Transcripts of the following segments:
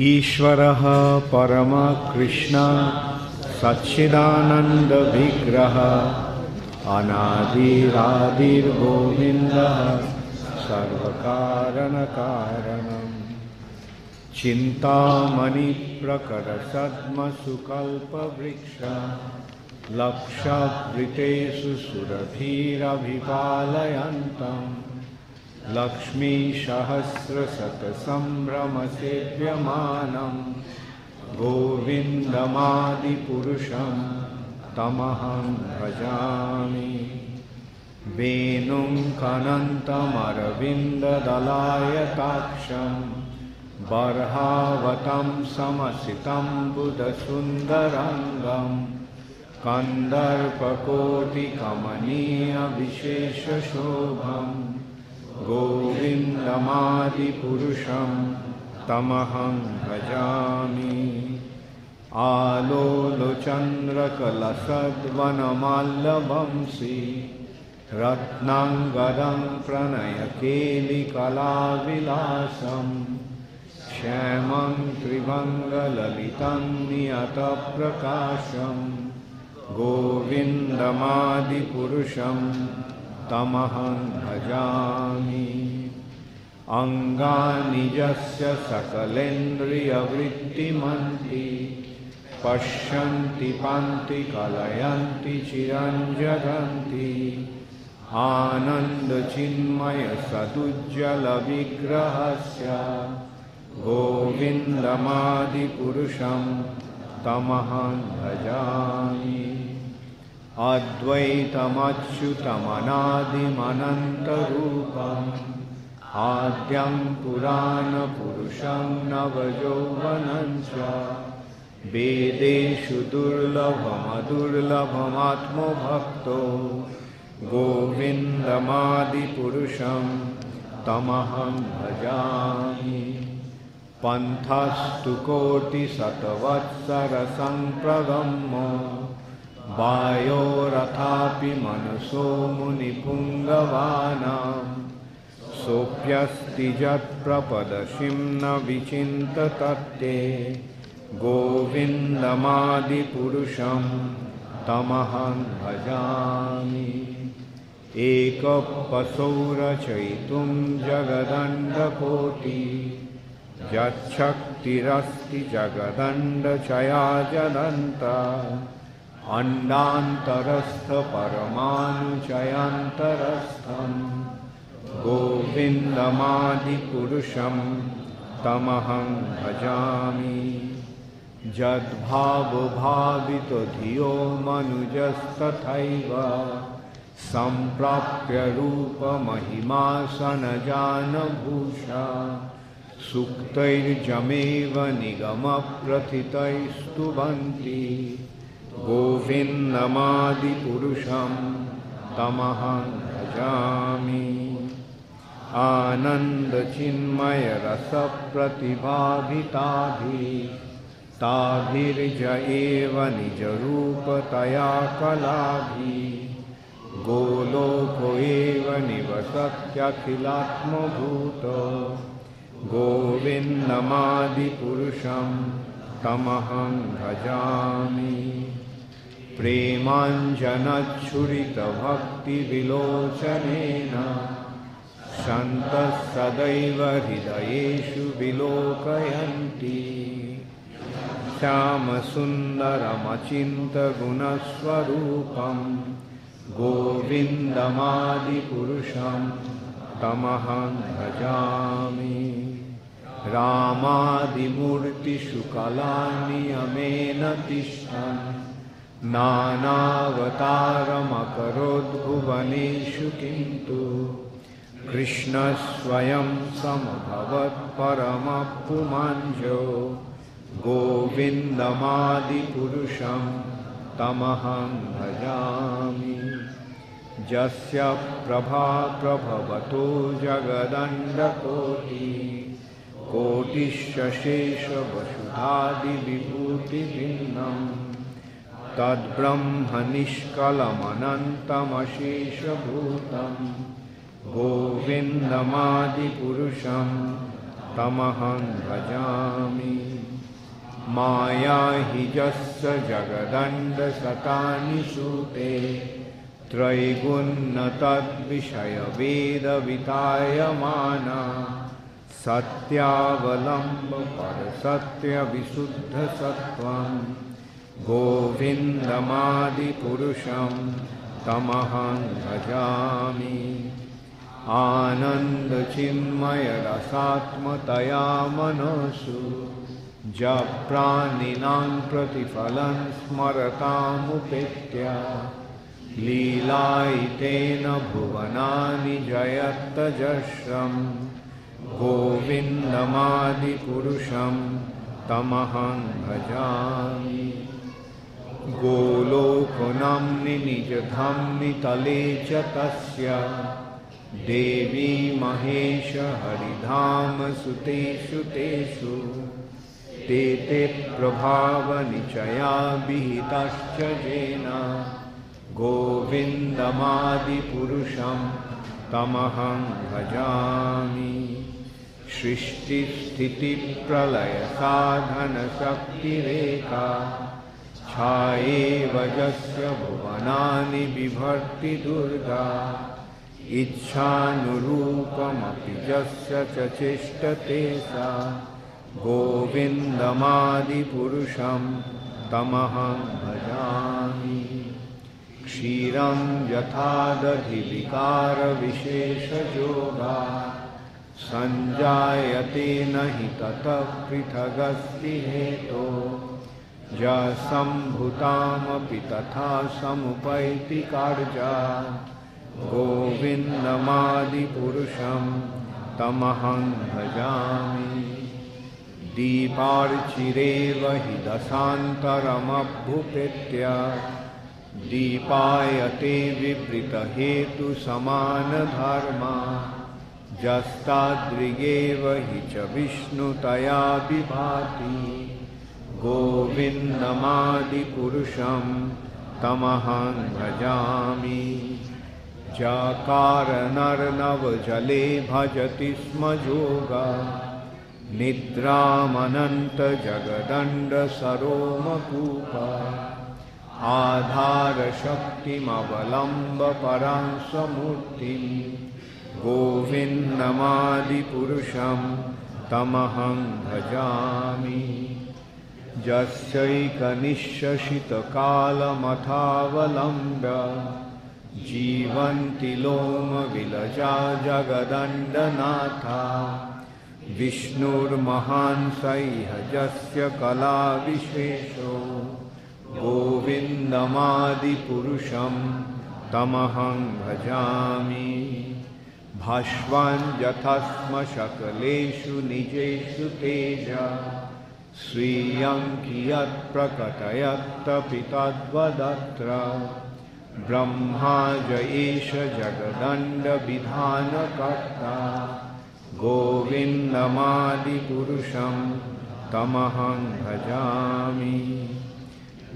ईश्वरः परमकृष्ण सच्चिदानन्दविग्रहः अनादिरादिर्गोविन्दः सर्वकारणकारणम् चिन्तामणिप्रकटसद्मसुकल्पवृक्षः लक्षवृतेषु सुरभिरभिपालयन्तम् लक्ष्मीसहस्रशतसम्भ्रमसेव्यमानं गोविन्दमादिपुरुषं तमहं भजामि। वेणुं कनन्तमरविन्ददलायताक्षं बर्हावतं समसितं बुधसुन्दरङ्गं कन्दर्पकोटिकमनीयविशेषशोभम् गोविन्दमादिपुरुषं तमहं भजामि। आलोलचन्द्रकलशद्वनमाल्यवंशी रत्नाङ्गदं प्रणयकेलिकलाविलासं श्यामं त्रिभङ्गललितं नियतप्रकाशं गोविन्दमादिपुरुषं तमहं भजामि। अङ्गानि यस्य सकलेन्द्रियवृत्तिमन्ति पश्यन्ति पान्ति कलयन्ति चिरञ्जगन्ति आनन्दचिन्मयसदुज्ज्वलविग्रहस्य गोविन्दमादिपुरुषं तमहं भजामि। अद्वैतमच्युतमनादिमनन्तरूपम् आद्यं पुराणपुरुषं नवयौवनं च वेदेषु दुर्लभमदुर्लभमात्मभक्तो गोविन्दमादिपुरुषं तमहं भजामि। पन्थस्तु कोटिशतवत्सरसम्प्रगम्यो वायोरथापि मनसो मुनिपुङ्गवानां सोऽप्यस्ति यत्प्रपदशिं न विचिन्ततत्ते गोविन्दमादिपुरुषं तमहं भजामि। एकपसौरचयितुं जगदण्डकोटि यच्छक्तिरस्ति जगदण्डचयाजदन्ता अण्डान्तरस्थपरमाणुचयान्तरस्थं गोविन्दमादिपुरुषं तमहं भजामि। यद्भावभावितो धियो मनुजस्तथैव सम्प्राप्य रूपमहिमासनजानभूषा सूक्तैर्जमेव निगमप्रथितैस्तुवन्ति गोविन्दमादिपुरुषं तमहं भजामि। आनन्दचिन्मयरसप्रतिभाभिताभिः ताभिर्ज एव निजरूपतया कलाभिः गोलोको एव निवसत्यखिलात्मभूतो गोविन्दमादिपुरुषं तमहं भजामि। प्रेमाञ्जनच्छुरितभक्तिविलोचनेन सन्तः सदैव हृदयेषु विलोकयन्ति श्यामसुन्दरमचिन्त्यगुणस्वरूपं गोविन्दमादिपुरुषं तमहं भजामि। रामादिमूर्तिषु कलानियमेन तिष्ठन् नानावतारमकरोद्भुवनेषु किन्तु कृष्णस्वयं समभवत् परमपुमाञ्जो गोविन्दमादिपुरुषं तमहं भजामि। यस्य प्रभाप्रभवतो जगदण्डकोटि कोटिशेषवसुधादिविभूतिभिन्नं तद्ब्रह्मनिष्कलमनन्तमशेषभूतं गोविन्दमादिपुरुषं तमहं भजामि। माया हि यस्य जगदण्डशतानि सूते त्रैगुण्य तद्विषयवेदवितायमाना सत्यावलम्ब परसत्यविशुद्धसत्त्वं गोविन्दमादिपुरुषं तमहं भजामि। आनन्दचिन्मयरसात्मतया मनसु जप्राणिनां प्रतिफलं स्मरतामुपेत्य लीलायितेन भुवनानि जयत्यजस्रं गोविन्दमादिपुरुषं तमहं भजामि। गोलोकनाम्नि निजधाम्नि तले च तस्य देवी महेश हरिधाम सुतेषु तेषु ते ते प्रभावनिचया विहितश्च येन गोविन्दमादिपुरुषं तमहं भजामि। सृष्टिस्थितिप्रलयसाधनशक्तिरेका छायेव यस्य भुवनानि बिभर्ति दुर्गा इच्छानुरूपमपि यस्य च चेष्टते सा गोविन्दमादिपुरुषं तमहं भजामि। क्षीरं यथा दधिविकारविशेषयोगा सञ्जायते न हि ततः पृथगस्ति हेतोः यस्सम्भूतामपि तथा समुपैति कार्या गोविन्दमादिपुरुषं तमहं भजामि। दीपार्चिरेव हि दशान्तरमभ्युपेत्य दीपायते विवृतहेतुसमानधर्मा यस्तादृगेव हि च विष्णुतया विभाति गोविन्दमादिपुरुषं तमहं भजामि। जकारणर्नवजले भजति स्म जोगा निद्रामनन्तजगदण्डसरोमकूपा आधारशक्तिमवलम्ब परां स्वमूर्तिं गोविन्दमादिपुरुषं तमहं भजामि। यस्यैकनिश्शसितकालमथावलम्ब्य जीवन्ति लोमविलजा जगदण्डनाथा विष्णुर्महान् सह्यजस्य कलाविशेषो गोविन्दमादिपुरुषं तमहं भजामि। भास्वान् यथा स्म सकलेषु निजेषु तेजा स्वीयं कियत् प्रकटयत्तपि तद्वदत्र ब्रह्मा च एष जगदण्डविधानकर्ता गोविन्दमादिपुरुषं तमहं भजामि।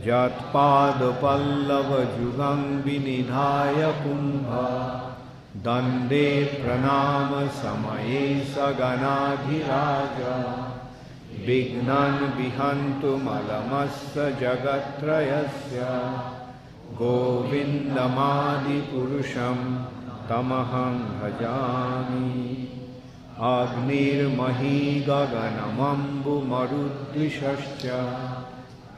यत्पादपल्लवयुगं विनिधाय कुम्भ दण्डे प्रणाम समये सगणाधिराज विघ्नान् विहन्तुमलमस्य जगत्त्रयस्य गोविन्दमादिपुरुषं तमहं भजामि। अग्निर्मही गगनमम्बुमरुद्विषश्च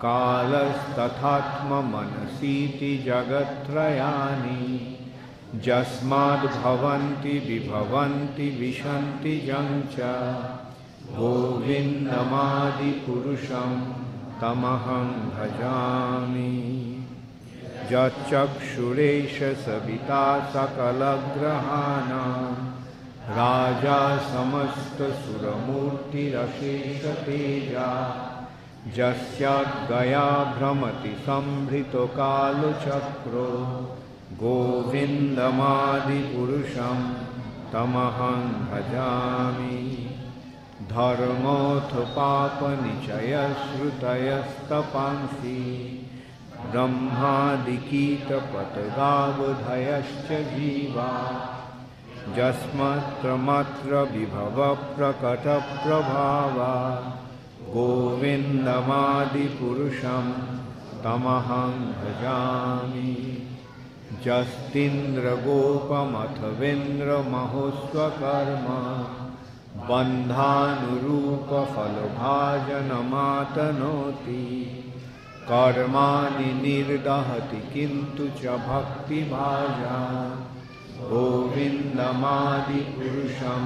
कालस्तथात्ममनसीति जगत्त्रयानि यस्माद्भवन्ति विभवन्ति विशन्ति च गोविन्दमादिपुरुषं तमहं भजामि। यच्चक्षुरेश सविता सकलग्रहाणां राजा समस्तसुरमूर्तिरशेषतेजा यस्याज्ञया भ्रमति संभृतो कालचक्रो गोविन्दमादिपुरुषं तमहं भजामि। धर्मोऽथ पापनिचयश्रुतयस्तपांसि ब्रह्मादिकीटपतगावधयश्च जीवा यस्मत्रमत्र विभव प्रकटप्रभावा गोविन्दमादिपुरुषं तमहं भजामि जस्तिन्द्रगोपमथवेन्द्रमहोस्वकर्म बन्धानुरूपफलभाजनमातनोति कर्माणि निर्दहति किन्तु च भक्तिभाजा गोविन्दमादिपुरुषं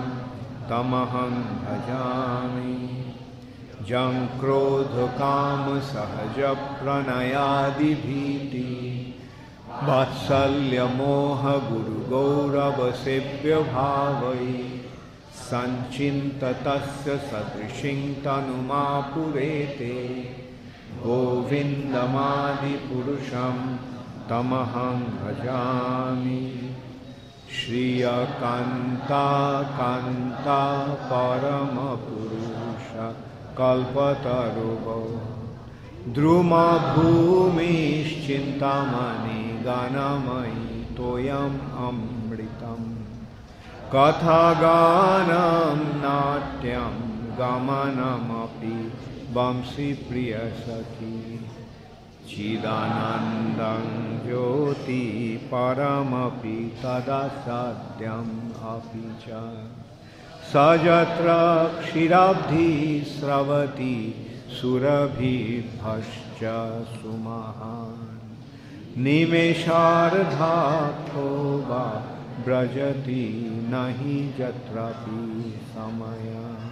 तमहं भजामि जं क्रोधकामसहजप्रणयादिभीति वात्सल्यमोहगुरुगौरवसेव्यभावै सञ्चिन्ततस्य सदृशिं तनुमापुरेते गोविन्दमादिपुरुषं तमहं भजामि श्रियकान्ता परमपुरुष कल्पतरुवो द्रुमभूमिश्चिन्तामणि गानमयि तोयम् अमृतं कथागानं नाट्यं गमनमपि वंशी प्रियसखी चिदानन्दं ज्योति परमपि तदा सत्यम् अपि च सजत्र क्षीराब्धि स्रवति सुरभिभश्च सुमहान् निमेषार्धार्थो वा व्रजति नहि यत्रापि समयः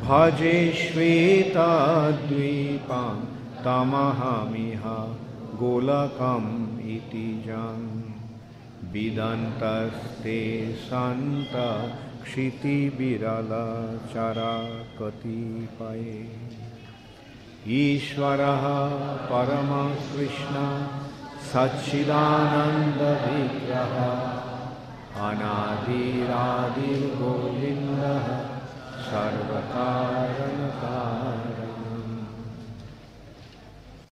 भजे श्वेतद्वीपं तमहमिह गोलकम् इति जन् विदन्तस्ते सन्त क्षितिविरलचरा कतिपये ईश्वरः परमकृष्ण सच्चिदानन्दविग्रहः अनादिरादिर्गोविन्दः सर्वकारणकारः